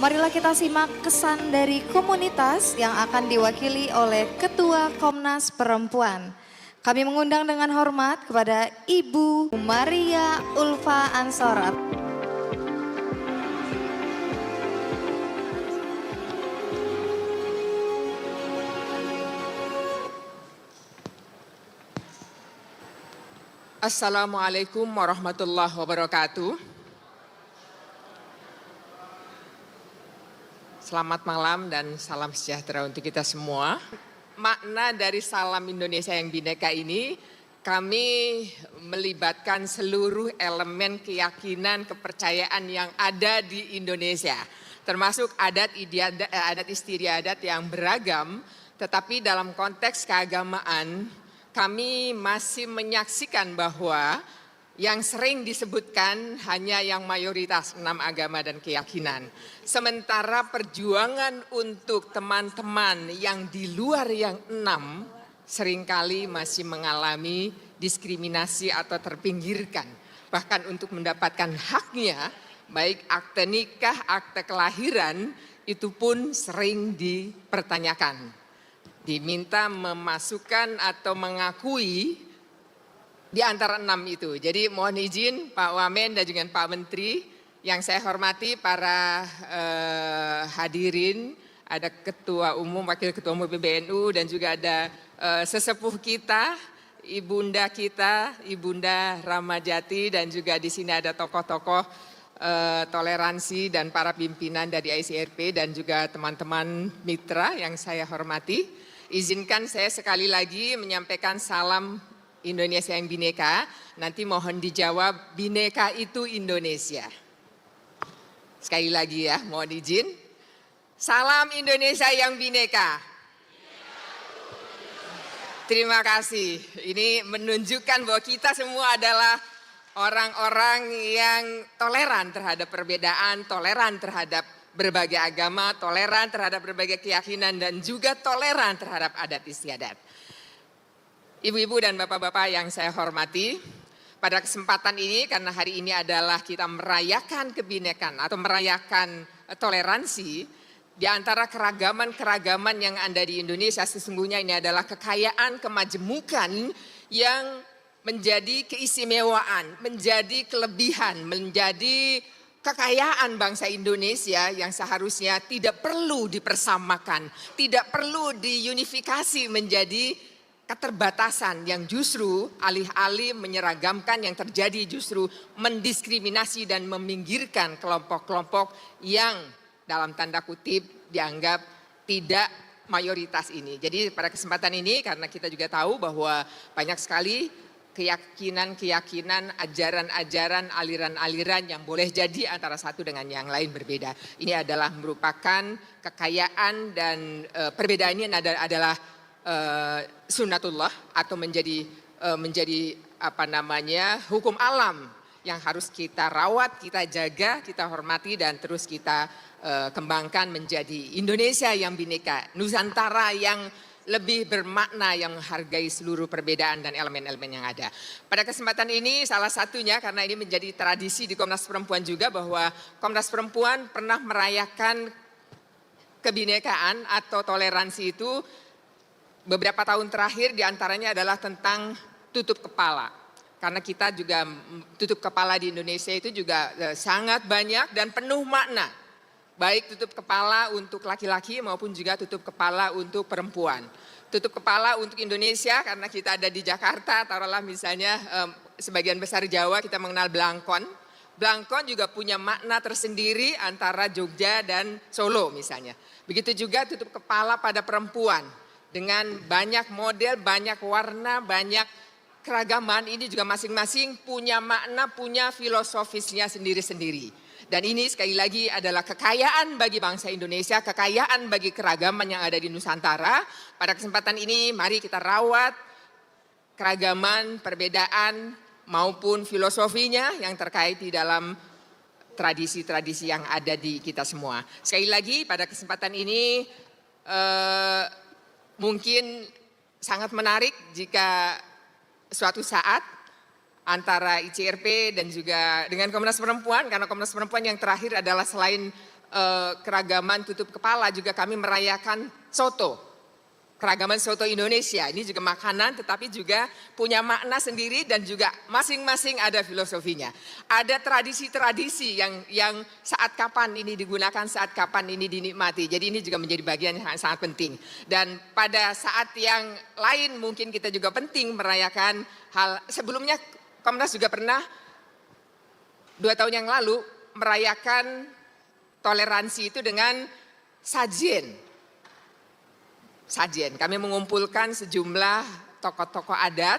Marilah kita simak kesan dari komunitas yang akan diwakili oleh Ketua Komnas Perempuan. Kami mengundang dengan hormat kepada Ibu Maria Ulfa Ansorat. Assalamualaikum warahmatullahi wabarakatuh. Selamat malam dan salam sejahtera untuk kita semua. Makna dari Salam Indonesia yang Bhinneka ini, kami melibatkan seluruh elemen keyakinan, kepercayaan yang ada di Indonesia. Termasuk adat istiadat yang beragam, tetapi dalam konteks keagamaan, kami masih menyaksikan bahwa yang sering disebutkan hanya yang mayoritas 6 agama dan keyakinan. Sementara perjuangan untuk teman-teman yang di luar yang 6 seringkali masih mengalami diskriminasi atau terpinggirkan. Bahkan untuk mendapatkan haknya, baik akte nikah, akte kelahiran, itu pun sering dipertanyakan. Diminta memasukkan atau mengakui di antara 6 itu. Jadi mohon izin Pak Wamen dan juga Pak Menteri yang saya hormati, para hadirin, ada Ketua Umum, Wakil Ketua Umum PBNU dan juga ada sesepuh kita, Ibunda kita, Ibunda Ramajati, dan juga di sini ada tokoh-tokoh toleransi dan para pimpinan dari ICRP dan juga teman-teman mitra yang saya hormati. Izinkan saya sekali lagi menyampaikan salam Indonesia yang Bhinneka, nanti mohon dijawab, Bhinneka itu Indonesia. Sekali lagi ya, mohon izin. Salam Indonesia yang Bhinneka. Terima kasih. Ini menunjukkan bahwa kita semua adalah orang-orang yang toleran terhadap perbedaan, toleran terhadap berbagai agama, toleran terhadap berbagai keyakinan, dan juga toleran terhadap adat istiadat. Ibu-ibu dan bapak-bapak yang saya hormati, pada kesempatan ini karena hari ini adalah kita merayakan kebhinekaan atau merayakan toleransi, di antara keragaman-keragaman yang ada di Indonesia sesungguhnya ini adalah kekayaan, kemajemukan yang menjadi keistimewaan, menjadi kelebihan, menjadi kekayaan bangsa Indonesia yang seharusnya tidak perlu dipersamakan, tidak perlu diunifikasi menjadi keterbatasan yang justru alih-alih menyeragamkan, yang terjadi justru mendiskriminasi dan meminggirkan kelompok-kelompok yang dalam tanda kutip dianggap tidak mayoritas ini. Jadi pada kesempatan ini karena kita juga tahu bahwa banyak sekali keyakinan-keyakinan, ajaran-ajaran, aliran-aliran yang boleh jadi antara satu dengan yang lain berbeda. Ini adalah merupakan kekayaan dan perbedaan ini adalah sunnatullah atau menjadi hukum alam yang harus kita rawat, kita jaga, kita hormati dan terus kita kembangkan menjadi Indonesia yang Bhinneka, Nusantara yang lebih bermakna, yang menghargai seluruh perbedaan dan elemen-elemen yang ada. Pada kesempatan ini salah satunya karena ini menjadi tradisi di Komnas Perempuan juga bahwa Komnas Perempuan pernah merayakan kebhinekaan atau toleransi itu beberapa tahun terakhir diantaranya adalah tentang tutup kepala. Karena kita juga tutup kepala di Indonesia itu juga sangat banyak dan penuh makna. Baik tutup kepala untuk laki-laki maupun juga tutup kepala untuk perempuan. Tutup kepala untuk Indonesia karena kita ada di Jakarta, taruhlah misalnya sebagian besar Jawa kita mengenal Blangkon. Blangkon juga punya makna tersendiri antara Jogja dan Solo misalnya. Begitu juga tutup kepala pada perempuan. Dengan banyak model, banyak warna, banyak keragaman, ini juga masing-masing punya makna, punya filosofisnya sendiri-sendiri. Dan ini sekali lagi adalah kekayaan bagi bangsa Indonesia, kekayaan bagi keragaman yang ada di Nusantara. Pada kesempatan ini mari kita rawat keragaman, perbedaan maupun filosofinya yang terkait di dalam tradisi-tradisi yang ada di kita semua. Sekali lagi pada kesempatan ini mungkin sangat menarik jika suatu saat antara ICRP dan juga dengan Komnas Perempuan, karena Komnas Perempuan yang terakhir adalah selain keragaman tutup kepala juga kami merayakan soto. Keragaman soto Indonesia, ini juga makanan tetapi juga punya makna sendiri dan juga masing-masing ada filosofinya. Ada tradisi-tradisi yang saat kapan ini digunakan, saat kapan ini dinikmati. Jadi ini juga menjadi bagian yang sangat penting. Dan pada saat yang lain mungkin kita juga penting merayakan hal, sebelumnya Komnas juga pernah 2 tahun yang lalu merayakan toleransi itu dengan sajian. Kami mengumpulkan sejumlah tokoh-tokoh adat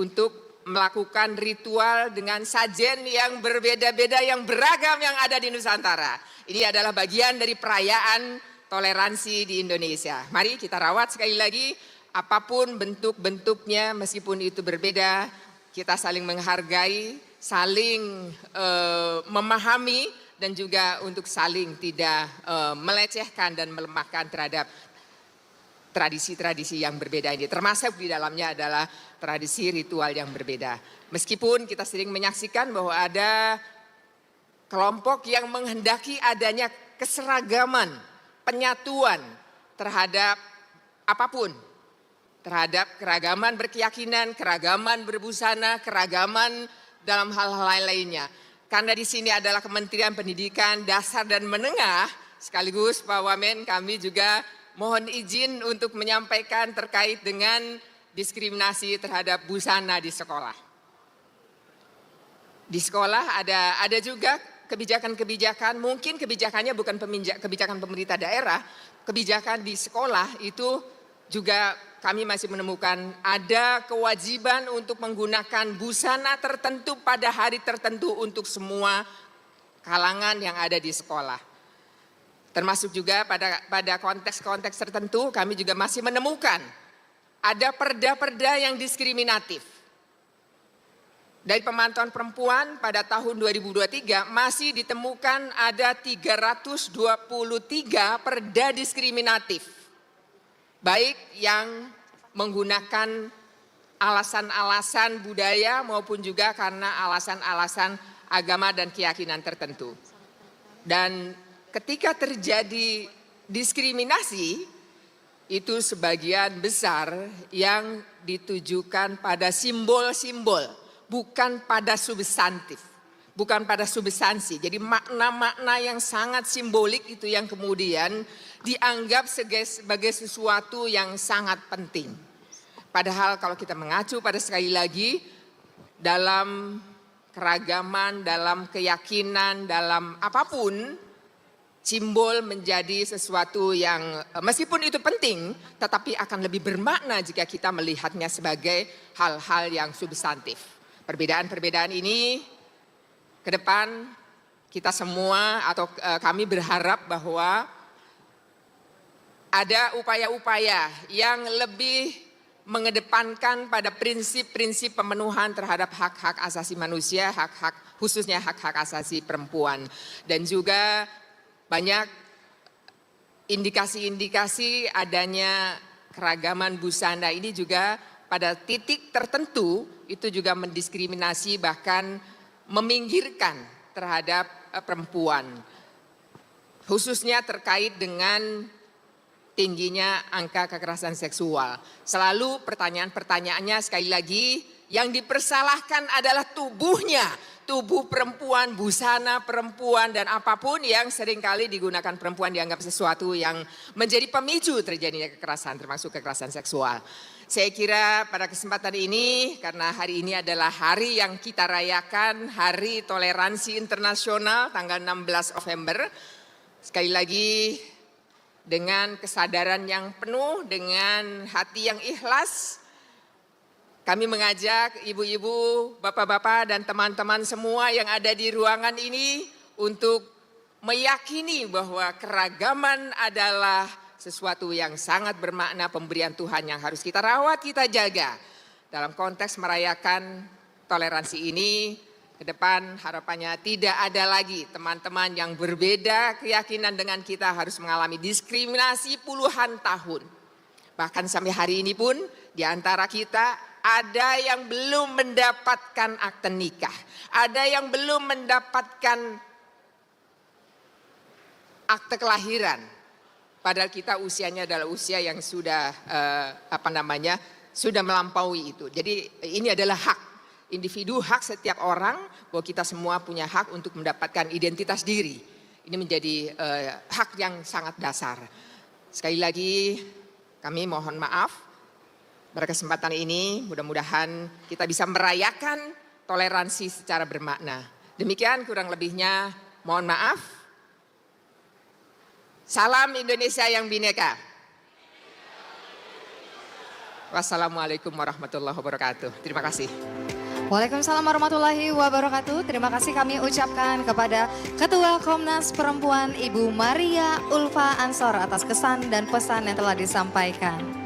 untuk melakukan ritual dengan sajian yang berbeda-beda, yang beragam yang ada di Nusantara. Ini adalah bagian dari perayaan toleransi di Indonesia. Mari kita rawat sekali lagi, apapun bentuk-bentuknya meskipun itu berbeda, kita saling menghargai, saling memahami, dan juga untuk saling tidak melecehkan dan melemahkan terhadap tradisi-tradisi yang berbeda ini, termasuk di dalamnya adalah tradisi ritual yang berbeda. Meskipun kita sering menyaksikan bahwa ada kelompok yang menghendaki adanya keseragaman, penyatuan terhadap apapun, terhadap keragaman berkeyakinan, keragaman berbusana, keragaman dalam hal-hal lainnya. Karena di sini adalah Kementerian Pendidikan Dasar dan Menengah, sekaligus Pak Wamen, kami juga mohon izin untuk menyampaikan terkait dengan diskriminasi terhadap busana di sekolah. Di sekolah ada juga kebijakan-kebijakan, mungkin kebijakannya bukan kebijakan pemerintah daerah, kebijakan di sekolah itu juga kami masih menemukan ada kewajiban untuk menggunakan busana tertentu pada hari tertentu untuk semua kalangan yang ada di sekolah. Termasuk juga pada konteks-konteks tertentu kami juga masih menemukan ada perda-perda yang diskriminatif. Dari pemantauan perempuan pada tahun 2023 masih ditemukan ada 323 perda diskriminatif. Baik yang menggunakan alasan-alasan budaya maupun juga karena alasan-alasan agama dan keyakinan tertentu. Dan ketika terjadi diskriminasi, itu sebagian besar yang ditujukan pada simbol-simbol, bukan pada substantif, bukan pada substansi. Jadi makna-makna yang sangat simbolik itu yang kemudian dianggap sebagai sesuatu yang sangat penting. Padahal kalau kita mengacu pada sekali lagi, dalam keragaman, dalam keyakinan, dalam apapun, simbol menjadi sesuatu yang meskipun itu penting, tetapi akan lebih bermakna jika kita melihatnya sebagai hal-hal yang substantif. Perbedaan-perbedaan ini ke depan kita semua atau kami berharap bahwa ada upaya-upaya yang lebih mengedepankan pada prinsip-prinsip pemenuhan terhadap hak-hak asasi manusia, hak-hak khususnya hak-hak asasi perempuan, dan juga banyak indikasi-indikasi adanya keragaman busana ini juga pada titik tertentu itu juga mendiskriminasi bahkan meminggirkan terhadap perempuan. Khususnya terkait dengan tingginya angka kekerasan seksual. Selalu pertanyaan-pertanyaannya sekali lagi yang dipersalahkan adalah tubuhnya. Tubuh perempuan, busana perempuan, dan apapun yang seringkali digunakan perempuan dianggap sesuatu yang menjadi pemicu terjadinya kekerasan, termasuk kekerasan seksual. Saya kira pada kesempatan ini, karena hari ini adalah hari yang kita rayakan, Hari Toleransi Internasional tanggal 16 November. Sekali lagi dengan kesadaran yang penuh, dengan hati yang ikhlas, kami mengajak ibu-ibu, bapak-bapak, dan teman-teman semua yang ada di ruangan ini untuk meyakini bahwa keragaman adalah sesuatu yang sangat bermakna, pemberian Tuhan yang harus kita rawat, kita jaga. Dalam konteks merayakan toleransi ini, ke depan harapannya tidak ada lagi teman-teman yang berbeda keyakinan dengan kita harus mengalami diskriminasi puluhan tahun. Bahkan sampai hari ini pun di antara kita ada yang belum mendapatkan akte nikah, ada yang belum mendapatkan akte kelahiran. Padahal kita usianya adalah usia yang sudah sudah melampaui itu. Jadi ini adalah hak individu, hak setiap orang bahwa kita semua punya hak untuk mendapatkan identitas diri. Ini menjadi hak yang sangat dasar. Sekali lagi kami mohon maaf pada kesempatan ini, mudah-mudahan kita bisa merayakan toleransi secara bermakna. Demikian kurang lebihnya, mohon maaf. Salam Indonesia yang bineka. Wassalamualaikum warahmatullahi wabarakatuh. Terima kasih. Waalaikumsalam warahmatullahi wabarakatuh. Terima kasih kami ucapkan kepada Ketua Komnas Perempuan Ibu Maria Ulfa Ansor atas kesan dan pesan yang telah disampaikan.